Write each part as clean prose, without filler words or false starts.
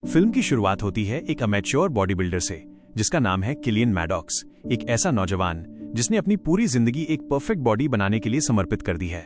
Film की शुरुआत होती है एक अमेच्योर बॉडी बिल्डर से जिसका नाम है किलियन मैडॉक्स, एक ऐसा नौजवान जिसने अपनी पूरी जिंदगी एक परफेक्ट बॉडी बनाने के लिए समर्पित कर दी है।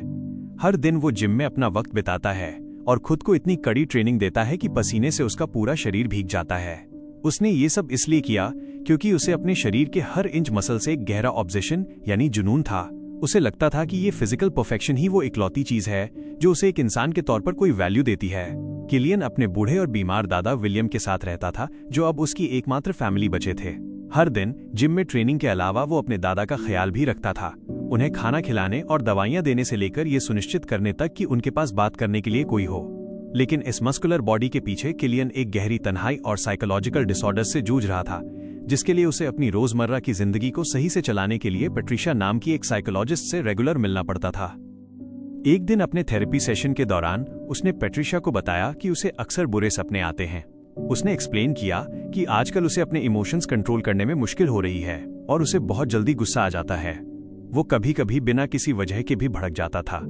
हर दिन वो जिम में अपना वक्त बिताता है और खुद को इतनी कड़ी ट्रेनिंग देता है कि पसीने से उसका पूरा शरीर भीग जाता है। उसने ये सब इसलिए किया क्योंकि उसे अपने शरीर के हर इंच मसल से एक गहरा ऑब्सेशन यानी जुनून था। उसे लगता था कि ये फिजिकल परफेक्शन ही वो इकलौती चीज है जो उसे एक इंसान के तौर पर कोई वैल्यू देती है। किलियन अपने बूढ़े और बीमार दादा विलियम के साथ रहता था, जो अब उसकी एकमात्र फैमिली बचे थे। हर दिन जिम में ट्रेनिंग के अलावा वो अपने दादा का ख्याल भी रखता था, उन्हें खाना खिलाने और दवाइयां देने से लेकर ये सुनिश्चित करने तक कि उनके पास बात करने के लिए कोई हो। लेकिन इस मस्कुलर बॉडी के पीछे किलियन एक गहरी तन्हाई और साइकोलॉजिकल डिसऑर्डर से जूझ रहा था, जिसके लिए उसे अपनी रोजमर्रा की जिंदगी को सही से चलाने के लिए पैट्रिशिया नाम की एक साइकोलॉजिस्ट से रेगुलर मिलना पड़ता था। एक दिन अपने थेरेपी सेशन के दौरान उसने पैट्रिशिया को बताया कि उसे अक्सर बुरे सपने आते हैं। उसने एक्सप्लेन किया कि आजकल उसे अपने इमोशंस कंट्रोल करने में मुश्किल हो रही है और उसे बहुत जल्दी गुस्सा आ जाता है। वो कभी कभी बिना किसी वजह के भी भड़क जाता था।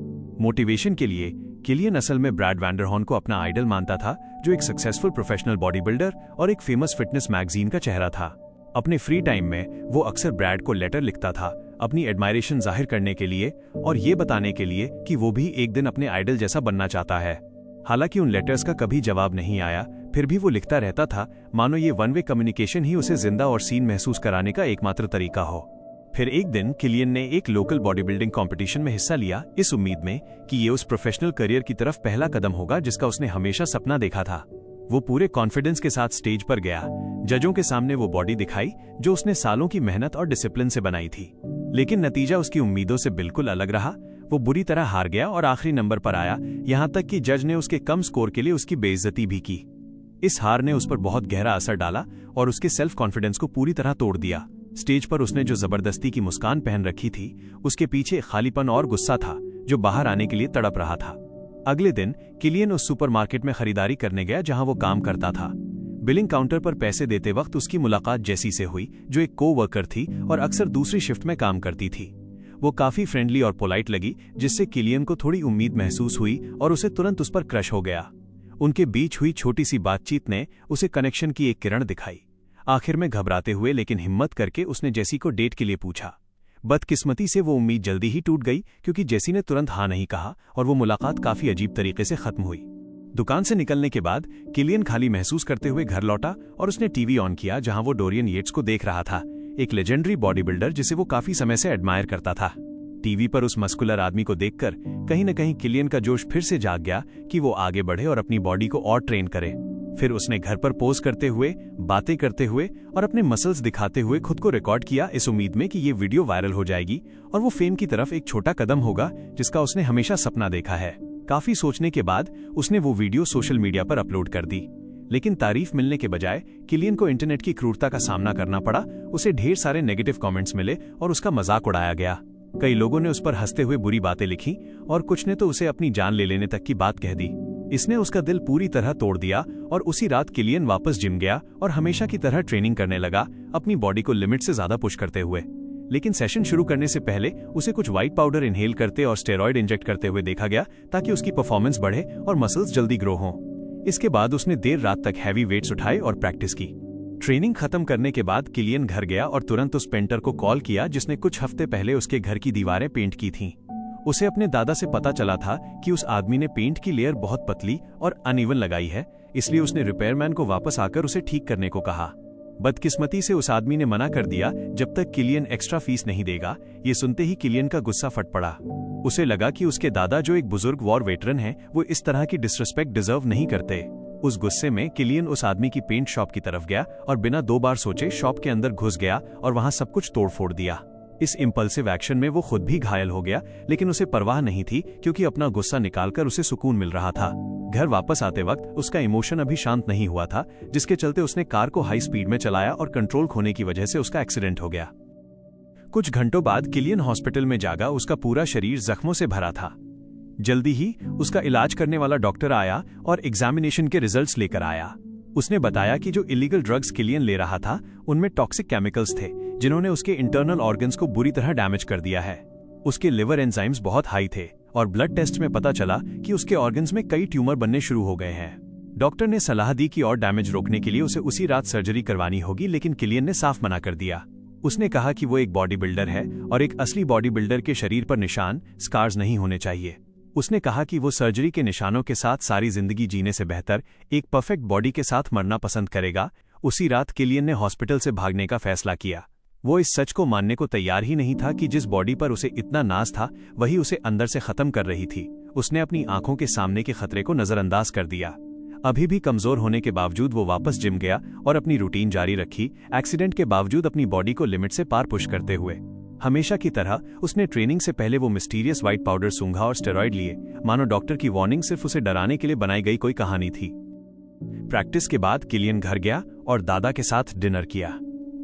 मोटिवेशन के लिए किलियन असल में ब्रैड वैंडरहॉर्न को अपना आइडल मानता था, जो एक सक्सेसफुल प्रोफेशनल बॉडी बिल्डर और एक फेमस फिटनेस मैगजीन का चेहरा था। अपने फ्री टाइम में वो अक्सर ब्रैड को लेटर लिखता था, अपनी एडमायरेशन जाहिर करने के लिए और ये बताने के लिए कि वो भी एक दिन अपने आइडल जैसा बनना चाहता है। हालांकि उन लेटर्स का कभी जवाब नहीं आया, फिर भी वो लिखता रहता था, मानो ये वन वे कम्युनिकेशन ही उसे जिंदा और सीन महसूस कराने का एकमात्र तरीका हो। फिर एक दिन किलियन ने एक लोकल बॉडी बिल्डिंग कॉम्पिटिशन में हिस्सा लिया, इस उम्मीद में कि ये उस प्रोफेशनल करियर की तरफ पहला कदम होगा जिसका उसने हमेशा सपना देखा था। वो पूरे कॉन्फिडेंस के साथ स्टेज पर गया। जजों के सामने वो बॉडी दिखाई जो उसने सालों की मेहनत और डिसिप्लिन से बनाई थी। लेकिन नतीजा उसकी उम्मीदों से बिल्कुल अलग रहा। वो बुरी तरह हार गया और आखिरी नंबर पर आया, यहाँ तक कि जज ने उसके कम स्कोर के लिए उसकी बेइज्जती भी की। इस हार ने उस पर बहुत गहरा असर डाला और उसके सेल्फ कॉन्फिडेंस को पूरी तरह तोड़ दिया। स्टेज पर उसने जो जबरदस्ती की मुस्कान पहन रखी थी, उसके पीछे खालीपन और गुस्सा था जो बाहर आने के लिए तड़प रहा था। अगले दिन किलियन उस सुपरमार्केट में खरीदारी करने गया जहां वो काम करता था। बिलिंग काउंटर पर पैसे देते वक्त उसकी मुलाकात जेसी से हुई, जो एक को-वर्कर थी और अक्सर दूसरी शिफ्ट में काम करती थी। वो काफी फ्रेंडली और पोलाइट लगी, जिससे किलियन को थोड़ी उम्मीद महसूस हुई और उसे तुरंत उस पर क्रश हो गया। उनके बीच हुई छोटी सी बातचीत ने उसे कनेक्शन की एक किरण दिखाई। आखिर में घबराते हुए लेकिन हिम्मत करके उसने जेसी को डेट के लिए पूछा। बदकिस्मती से वो उम्मीद जल्दी ही टूट गई क्योंकि जेसी ने तुरंत हाँ नहीं कहा और वो मुलाकात काफी अजीब तरीके से खत्म हुई। दुकान से निकलने के बाद किलियन खाली महसूस करते हुए घर लौटा और उसने टीवी ऑन किया जहां वो डोरियन येट्स को देख रहा था, एक लेजेंडरी बॉडी बिल्डर जिसे वो काफी समय से एडमायर करता था। टीवी पर उस मस्कुलर आदमी को देखकर कहीं न कहीं किलियन का जोश फिर से जाग गया कि वो आगे बढ़े और अपनी बॉडी को और ट्रेन करे। फिर उसने घर पर पोज करते हुए, बातें करते हुए और अपने मसल्स दिखाते हुए खुद को रिकॉर्ड किया, इस उम्मीद में कि ये वीडियो वायरल हो जाएगी और वो फेम की तरफ एक छोटा कदम होगा जिसका उसने हमेशा सपना देखा है। काफी सोचने के बाद उसने वो वीडियो सोशल मीडिया पर अपलोड कर दी। लेकिन तारीफ मिलने के बजाय किलियन को इंटरनेट की क्रूरता का सामना करना पड़ा। उसे ढेर सारे नेगेटिव कमेंट्स मिले और उसका मजाक उड़ाया गया। कई लोगों ने उस पर हंसते हुए बुरी बातें लिखी और कुछ ने तो उसे अपनी जान ले लेने तक की बात कह दी। इसने उसका दिल पूरी तरह तोड़ दिया और उसी रात किलियन वापस जिम गया और हमेशा की तरह ट्रेनिंग करने लगा, अपनी बॉडी को लिमिट से ज्यादा पुश करते हुए। लेकिन सेशन शुरू करने से पहले उसे कुछ व्हाइट पाउडर इनहेल करते और स्टेरॉइड इंजेक्ट करते हुए देखा गया ताकि उसकी परफॉर्मेंस बढ़े और मसल्स जल्दी ग्रो हों। इसके बाद उसने देर रात तक हैवी वेट्स उठाए और प्रैक्टिस की। ट्रेनिंग खत्म करने के बाद किलियन घर गया और तुरंत उस पेंटर को कॉल किया जिसने कुछ हफ्ते पहले उसके घर की दीवारें पेंट की थीं। उसे अपने दादा से पता चला था कि उस आदमी ने पेंट की लेयर बहुत पतली और अनइवन लगाई है, इसलिए उसने रिपेयरमैन को वापस आकर उसे ठीक करने को कहा। बदकिस्मती से उस आदमी ने मना कर दिया जब तक किलियन एक्स्ट्रा फीस नहीं देगा। ये सुनते ही किलियन का गुस्सा फट पड़ा। उसे लगा कि उसके दादा, जो एक बुजुर्ग वॉर वेटरन है, वो इस तरह की डिसरिस्पेक्ट डिजर्व नहीं करते। उस गुस्से में किलियन उस आदमी की पेंट शॉप की तरफ गया और बिना दो बार सोचे शॉप के अंदर घुस गया और वहां सब कुछ तोड़ फोड़ दिया। इस इम्पल्सिव एक्शन में वो खुद भी घायल हो गया, लेकिन उसे परवाह नहीं थी क्योंकि अपना गुस्सा निकालकर उसे सुकून मिल रहा था। घर वापस आते वक्त उसका इमोशन अभी शांत नहीं हुआ था, जिसके चलते उसने कार को हाई स्पीड में चलाया और कंट्रोल खोने की वजह से उसका एक्सीडेंट हो गया। कुछ घंटों बाद किलियन हॉस्पिटल में जागा। उसका पूरा शरीर जख्मों से भरा था। जल्दी ही उसका इलाज करने वाला डॉक्टर आया और एग्जामिनेशन के रिजल्ट्स लेकर आया। उसने बताया कि जो इलीगल ड्रग्स किलियन ले रहा था उनमें टॉक्सिक केमिकल्स थे जिन्होंने उसके इंटरनल ऑर्गन्स को बुरी तरह डैमेज कर दिया है। उसके लिवर एंजाइम्स बहुत हाई थे और ब्लड टेस्ट में पता चला कि उसके ऑर्गन्स में कई ट्यूमर बनने शुरू हो गए हैं। डॉक्टर ने सलाह दी कि और डैमेज रोकने के लिए उसे उसी रात सर्जरी करवानी होगी, लेकिन किलियन ने साफ मना कर दिया। उसने कहा कि वो एक बॉडी बिल्डर है और एक असली बॉडी बिल्डर के शरीर पर निशान, स्कार्स नहीं होने चाहिए। उसने कहा कि वो सर्जरी के निशानों के साथ सारी जिंदगी जीने से बेहतर एक परफेक्ट बॉडी के साथ मरना पसंद करेगा। उसी रात किलियन ने हॉस्पिटल से भागने का फैसला किया। वो इस सच को मानने को तैयार ही नहीं था कि जिस बॉडी पर उसे इतना नाज था वही उसे अंदर से खत्म कर रही थी। उसने अपनी आंखों के सामने के खतरे को नजरअंदाज कर दिया। अभी भी कमजोर होने के बावजूद वो वापस जिम गया और अपनी रूटीन जारी रखी, एक्सीडेंट के बावजूद अपनी बॉडी को लिमिट से पार पुश करते हुए। हमेशा की तरह उसने ट्रेनिंग से पहले वो मिस्टीरियस व्हाइट पाउडर सूंघा और स्टेरॉइड लिए, मानो डॉक्टर की वार्निंग सिर्फ उसे डराने के लिए बनाई गई कोई कहानी थी। प्रैक्टिस के बाद किलियन घर गया और दादा के साथ डिनर किया।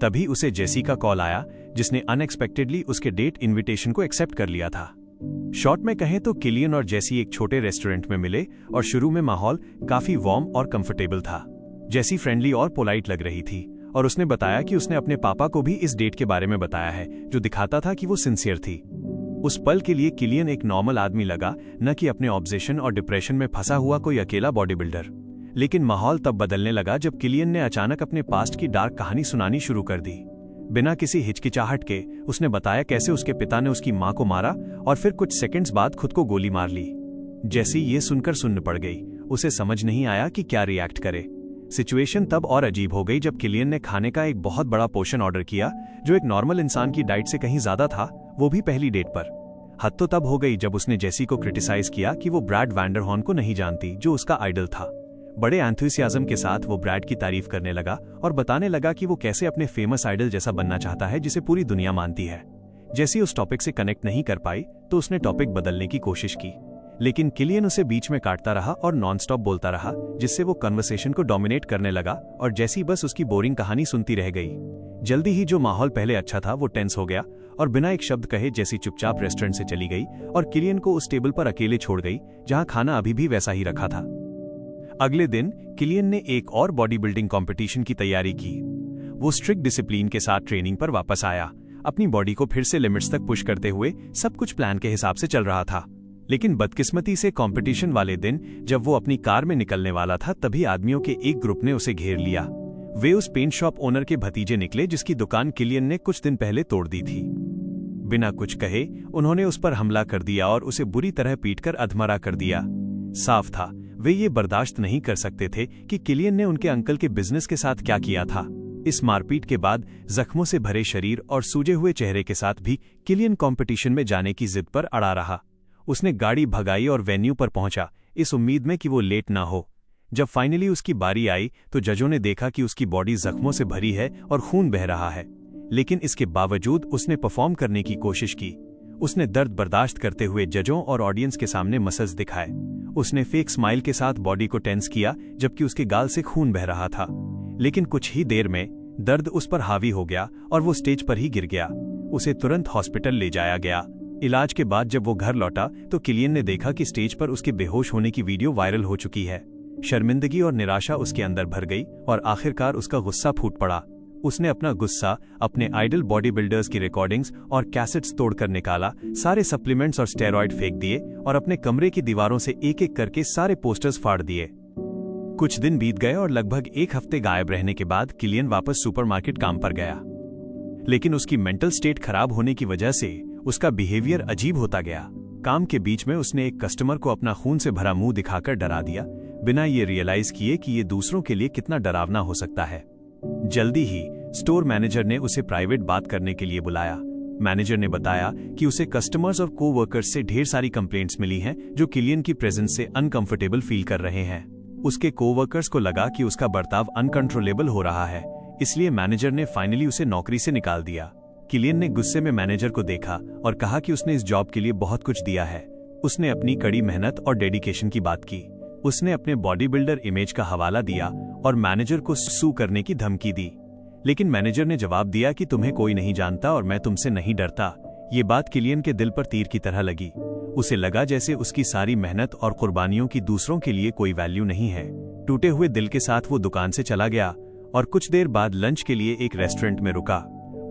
तभी उसे जेसी का कॉल आया, जिसने अनएक्सपेक्टेडली उसके डेट इनविटेशन को एक्सेप्ट कर लिया था। शॉर्ट में कहें तो किलियन और जेसी एक छोटे रेस्टोरेंट में मिले और शुरू में माहौल काफी वार्म और कंफर्टेबल था। जेसी फ्रेंडली और पोलाइट लग रही थी और उसने बताया कि उसने अपने पापा को भी इस डेट के बारे में बताया है, जो दिखाता था कि वो सिंसियर थी। उस पल के लिए किलियन एक नॉर्मल आदमी लगा, न कि अपने ऑब्सेशन और डिप्रेशन में फंसा हुआ कोई अकेला बॉडी बिल्डर। लेकिन माहौल तब बदलने लगा जब किलियन ने अचानक अपने पास्ट की डार्क कहानी सुनानी शुरू कर दी। बिना किसी हिचकिचाहट के उसने बताया कैसे उसके पिता ने उसकी मां को मारा और फिर कुछ सेकंड्स बाद खुद को गोली मार ली। जैसी ये सुनकर सुन्न पड़ गई। उसे समझ नहीं आया कि क्या रिएक्ट करे। सिचुएशन तब और अजीब हो गई जब किलियन ने खाने का एक बहुत बड़ा पोर्शन ऑर्डर किया, जो एक नॉर्मल इंसान की डाइट से कहीं ज्यादा था, वो भी पहली डेट पर। हद तो तब हो गई जब उसने जेसी को क्रिटिसाइज किया कि वो ब्रैड वैंडरहॉर्न को नहीं जानती, जो उसका आइडल था। बड़े एंथुसियाज्म के साथ वो ब्रैड की तारीफ करने लगा और बताने लगा कि वो कैसे अपने फेमस आइडल जैसा बनना चाहता है, जिसे पूरी दुनिया मानती है। जेसी उस टॉपिक से कनेक्ट नहीं कर पाई तो उसने टॉपिक बदलने की कोशिश की, लेकिन किलियन उसे बीच में काटता रहा और नॉनस्टॉप बोलता रहा, जिससे वो कन्वर्सेशन को डोमिनेट करने लगा और जेसी बस उसकी बोरिंग कहानी सुनती रह गई। जल्दी ही जो माहौल पहले अच्छा था वो टेंस हो गया और बिना एक शब्द कहे जेसी चुपचाप रेस्टोरेंट से चली गई और किलियन को उस टेबल पर अकेले छोड़ गई जहां खाना अभी भी वैसा ही रखा था। अगले दिन किलियन ने एक और बॉडी बिल्डिंग कॉम्पिटिशन की तैयारी की। वो स्ट्रिक्ट डिसिप्लिन के साथ ट्रेनिंग पर वापस आया, अपनी बॉडी को फिर से लिमिट्स तक पुश करते हुए। सब कुछ प्लान के हिसाब से चल रहा था, लेकिन बदकिस्मती से कंपटीशन वाले दिन जब वो अपनी कार में निकलने वाला था, तभी आदमियों के एक ग्रुप ने उसे घेर लिया। वे उस पेंट शॉप ओनर के भतीजे निकले जिसकी दुकान किलियन ने कुछ दिन पहले तोड़ दी थी। बिना कुछ कहे उन्होंने उस पर हमला कर दिया और उसे बुरी तरह पीटकर अधमरा कर दिया। साफ था वे ये बर्दाश्त नहीं कर सकते थे कि किलियन ने उनके अंकल के बिजनेस के साथ क्या किया था। इस मारपीट के बाद जख्मों से भरे शरीर और सूजे हुए चेहरे के साथ भी किलियन कंपटीशन में जाने की जिद पर अड़ा रहा। उसने गाड़ी भगाई और वेन्यू पर पहुंचा, इस उम्मीद में कि वो लेट ना हो। जब फाइनली उसकी बारी आई तो जजों ने देखा कि उसकी बॉडी जख्मों से भरी है और खून बह रहा है, लेकिन इसके बावजूद उसने परफॉर्म करने की कोशिश की। उसने दर्द बर्दाश्त करते हुए जजों और ऑडियंस के सामने मसल्स दिखाए। उसने फेक स्माइल के साथ बॉडी को टेंस किया जबकि उसके गाल से खून बह रहा था, लेकिन कुछ ही देर में दर्द उस पर हावी हो गया और वो स्टेज पर ही गिर गया। उसे तुरंत हॉस्पिटल ले जाया गया। इलाज के बाद जब वो घर लौटा तो किलियन ने देखा कि स्टेज पर उसके बेहोश होने की वीडियो वायरल हो चुकी है। शर्मिंदगी और निराशा उसके अंदर भर गई और आखिरकार उसका गुस्सा फूट पड़ा। उसने अपना गुस्सा अपने आइडल बॉडी बिल्डर्स की रिकॉर्डिंग्स और कैसेट्स तोड़कर निकाला, सारे सप्लीमेंट्स और स्टेरॉइड फेंक दिए और अपने कमरे की दीवारों से एक एक करके सारे पोस्टर्स फाड़ दिए। कुछ दिन बीत गए और लगभग एक हफ्ते गायब रहने के बाद किलियन वापस सुपरमार्केट काम पर गया, लेकिन उसकी मेंटल स्टेट खराब होने की वजह से उसका बिहेवियर अजीब होता गया। काम के बीच में उसने एक कस्टमर को अपना खून से भरा मुंह दिखाकर डरा दिया, बिना ये रियलाइज किए कि ये दूसरों के लिए कितना डरावना हो सकता है। जल्दी ही स्टोर मैनेजर ने उसे प्राइवेट बात करने के लिए बुलाया। मैनेजर ने बताया कि उसे कस्टमर्स और कोवर्कर्स से ढेर सारी कंप्लेंट्स मिली हैं जो किलियन की प्रेजेंस से अनकंफर्टेबल फील कर रहे हैं। उसके कोवर्कर्स को लगा कि उसका बर्ताव अनकंट्रोलेबल हो रहा है, इसलिए मैनेजर ने फाइनली उसे नौकरी से निकाल दिया। किलियन ने गुस्से में मैनेजर को देखा और कहा कि उसने इस जॉब के लिए बहुत कुछ दिया है। उसने अपनी कड़ी मेहनत और डेडिकेशन की बात की। उसने अपने बॉडी बिल्डर इमेज का हवाला दिया और मैनेजर को सू करने की धमकी दी, लेकिन मैनेजर ने जवाब दिया कि तुम्हें कोई नहीं जानता और मैं तुमसे नहीं डरता। ये बात किलियन के दिल पर तीर की तरह लगी। उसे लगा जैसे उसकी सारी मेहनत और कुर्बानियों की दूसरों के लिए कोई वैल्यू नहीं है। टूटे हुए दिल के साथ वो दुकान से चला गया और कुछ देर बाद लंच के लिए एक रेस्टोरेंट में रुका।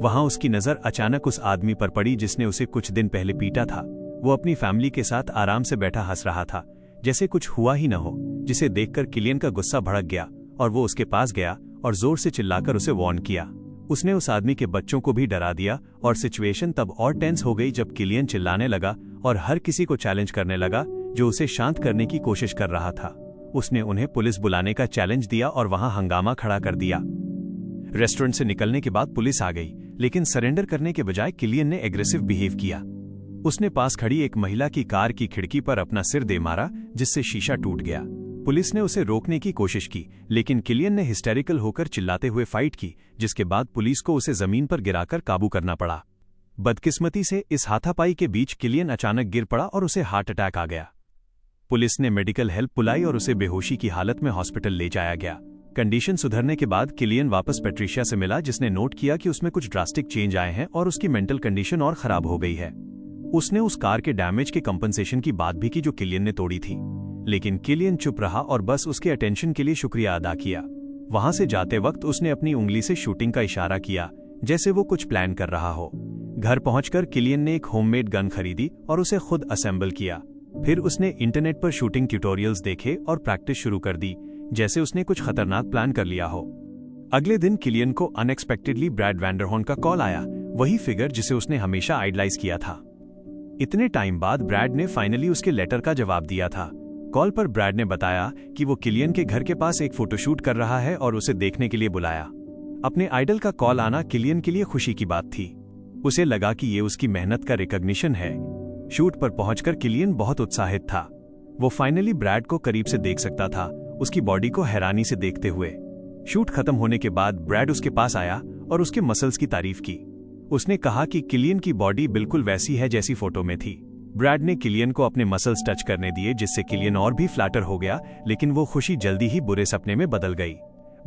वहां उसकी नजर अचानक उस आदमी पर पड़ी जिसने उसे कुछ दिन पहले पीटा था। वो अपनी फैमिली के साथ आराम से बैठा हंस रहा था, जैसे कुछ हुआ ही न हो, जिसे देखकर किलियन का गुस्सा भड़क गया और वो उसके पास गया और जोर से चिल्लाकर उसे वार्न किया। उसने उस आदमी के बच्चों को भी डरा दिया और सिचुएशन तब और टेंस हो गई जब किलियन चिल्लाने लगा और हर किसी को चैलेंज करने लगा जो उसे शांत करने की कोशिश कर रहा था। उसने उन्हें पुलिस बुलाने का चैलेंज दिया और वहां हंगामा खड़ा कर दिया। रेस्टोरेंट से निकलने के बाद पुलिस आ गई, लेकिन सरेंडर करने के बजाय किलियन ने एग्रेसिव बिहेव किया। उसने पास खड़ी एक महिला की कार की खिड़की पर अपना सिर दे मारा, जिससे शीशा टूट गया। पुलिस ने उसे रोकने की कोशिश की, लेकिन किलियन ने हिस्टेरिकल होकर चिल्लाते हुए फाइट की, जिसके बाद पुलिस को उसे जमीन पर गिराकर काबू करना पड़ा। बदकिस्मती से इस हाथापाई के बीच किलियन अचानक गिर पड़ा और उसे हार्ट अटैक आ गया। पुलिस ने मेडिकल हेल्प बुलाई और उसे बेहोशी की हालत में हॉस्पिटल ले जाया गया। कंडीशन सुधरने के बाद किलियन वापस पैट्रिशिया से मिला, जिसने नोट किया कि उसमें कुछ ड्रास्टिक चेंज आए हैं और उसकी मेंटल कंडीशन और खराब हो गई है। उसने उस कार के डैमेज के कंपनसेशन की बात भी की जो किलियन ने तोड़ी थी, लेकिन किलियन चुप रहा और बस उसके अटेंशन के लिए शुक्रिया अदा किया। वहां से जाते वक्त उसने अपनी उंगली से शूटिंग का इशारा किया, जैसे वो कुछ प्लान कर रहा हो। घर पहुंचकर किलियन ने एक होममेड गन खरीदी और उसे खुद असेंबल किया। फिर उसने इंटरनेट पर शूटिंग ट्यूटोरियल्स देखे और प्रैक्टिस शुरू कर दी, जैसे उसने कुछ खतरनाक प्लान कर लिया हो। अगले दिन किलियन को अनएक्सपेक्टेडली ब्रैड वैंडरहॉर्न का कॉल आया, वही फिगर जिसे उसने हमेशा आइडलाइज किया था। इतने टाइम बाद ब्रैड ने फाइनली उसके लेटर का जवाब दिया था। कॉल पर ब्रैड ने बताया कि वो किलियन के घर के पास एक फोटोशूट कर रहा है और उसे देखने के लिए बुलाया। अपने आइडल का कॉल आना किलियन के लिए खुशी की बात थी। उसे लगा कि ये उसकी मेहनत का रिकॉग्निशन है। शूट पर पहुंचकर किलियन बहुत उत्साहित था। वो फाइनली ब्रैड को करीब से देख सकता था, उसकी बॉडी को हैरानी से देखते हुए। शूट खत्म होने के बाद ब्रैड उसके पास आया और उसके मसल्स की तारीफ की। उसने कहा कि किलियन की बॉडी बिल्कुल वैसी है जैसी फोटो में थी। ब्रैड ने किलियन को अपने मसल्स टच करने दिए, जिससे किलियन और भी फ्लैटर हो गया, लेकिन वो खुशी जल्दी ही बुरे सपने में बदल गई।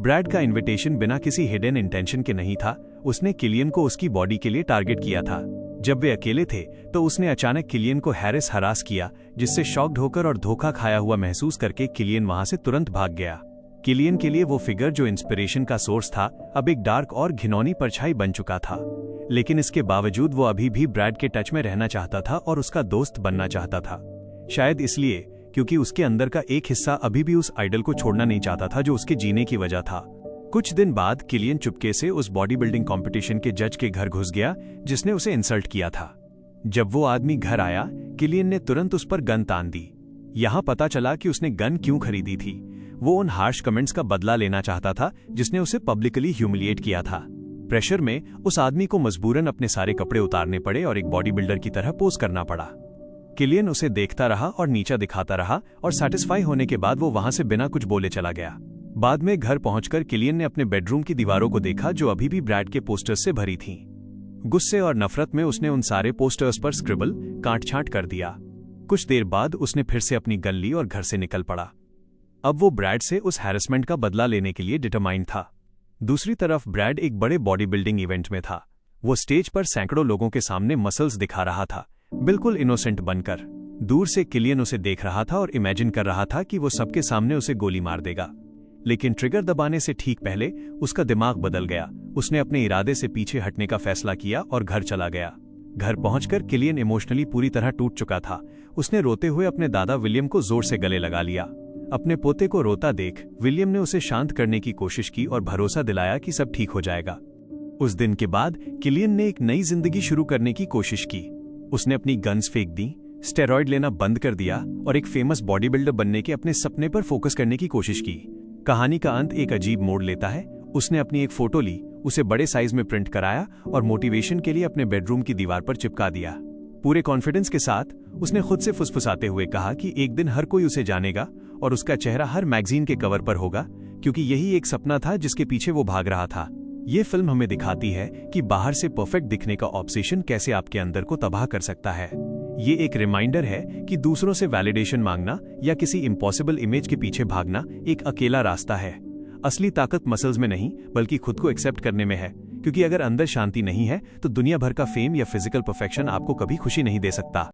ब्रैड का इन्विटेशन बिना किसी हिडन इंटेंशन के नहीं था। उसने किलियन को उसकी बॉडी के लिए टारगेट किया था। जब वे अकेले थे तो उसने अचानक किलियन को हरास किया, जिससे शॉक्ड होकर और धोखा खाया हुआ महसूस करके किलियन वहां से तुरंत भाग गया। किलियन के लिए वो फिगर जो इंस्पिरेशन का सोर्स था, अब एक डार्क और घिनौनी परछाई बन चुका था। लेकिन इसके बावजूद वो अभी भी ब्रैड के टच में रहना चाहता था और उसका दोस्त बनना चाहता था। शायद इसलिए क्योंकि उसके अंदर का एक हिस्सा अभी भी उस आइडल को छोड़ना नहीं चाहता था जो उसके जीने की वजह था। कुछ दिन बाद किलियन चुपके से उस बॉडी बिल्डिंग कॉम्पिटिशन के जज के घर घुस गया, जिसने उसे इंसल्ट किया था। जब वो आदमी घर आया, किलियन ने तुरंत उस पर गन तान दी। यहां पता चला कि उसने गन क्यों खरीदी थी। वो उन हार्श कमेंट्स का बदला लेना चाहता था जिसने उसे पब्लिकली ह्यूमिलिएट किया था। प्रेशर में उस आदमी को मजबूरन अपने सारे कपड़े उतारने पड़े और एक बॉडी बिल्डर की तरह पोज करना पड़ा। किलियन उसे देखता रहा और नीचा दिखाता रहा और सैटिस्फाई होने के बाद वो वहां से बिना कुछ बोले चला गया। बाद में घर पहुंचकर किलियन ने अपने बेडरूम की दीवारों को देखा, जो अभी भी ब्रैड के पोस्टर्स से भरी थीं। गुस्से और नफरत में उसने उन सारे पोस्टर्स पर स्क्रिबल काट-छांट कर दिया। कुछ देर बाद उसने फिर से अपनी गन ली और घर से निकल पड़ा। अब वो ब्रैड से उस हैरेसमेंट का बदला लेने के लिए डिटरमाइंड था। दूसरी तरफ ब्रैड एक बड़े बॉडी बिल्डिंग इवेंट में था। वो स्टेज पर सैकड़ों लोगों के सामने मसल्स दिखा रहा था, बिल्कुल इनोसेंट बनकर। दूर से किलियन उसे देख रहा था और इमेजिन कर रहा था कि वो सबके सामने उसे गोली मार देगा। लेकिन ट्रिगर दबाने से ठीक पहले उसका दिमाग बदल गया। उसने अपने इरादे से पीछे हटने का फैसला किया और घर चला गया। घर पहुंचकर किलियन इमोशनली पूरी तरह टूट चुका था। उसने रोते हुए अपने दादा विलियम को जोर से गले लगा लिया। अपने पोते को रोता देख विलियम ने उसे शांत करने की कोशिश की और भरोसा दिलाया कि सब ठीक हो जाएगा। उस दिन के बाद किलियन ने एक नई जिंदगी शुरू करने की कोशिश की। उसने अपनी गन्स फेंक दी, स्टेरॉइड लेना बंद कर दिया और एक फेमस बॉडी बिल्डर बनने के अपने सपने पर फोकस करने की कोशिश की। कहानी का अंत एक अजीब मोड़ लेता है। उसने अपनी एक फोटो ली, उसे बड़े साइज में प्रिंट कराया और मोटिवेशन के लिए अपने बेडरूम की दीवार पर चिपका दिया। पूरे कॉन्फिडेंस के साथ उसने खुद से फुसफुसाते हुए कहा कि एक दिन हर कोई उसे जानेगा और उसका चेहरा हर मैगजीन के कवर पर होगा, क्योंकि यही एक सपना था जिसके पीछे वो भाग रहा था। ये फिल्म हमें दिखाती है कि बाहर से परफेक्ट दिखने का ऑब्सेशन कैसे आपके अंदर को तबाह कर सकता है। ये एक रिमाइंडर है कि दूसरों से वैलिडेशन मांगना या किसी इम्पॉसिबल इमेज के पीछे भागना एक अकेला रास्ता है। असली ताकत मसल्स में नहीं, बल्कि खुद को एक्सेप्ट करने में है, क्योंकि अगर अंदर शांति नहीं है तो दुनिया भर का फेम या फिजिकल परफेक्शन आपको कभी खुशी नहीं दे सकता।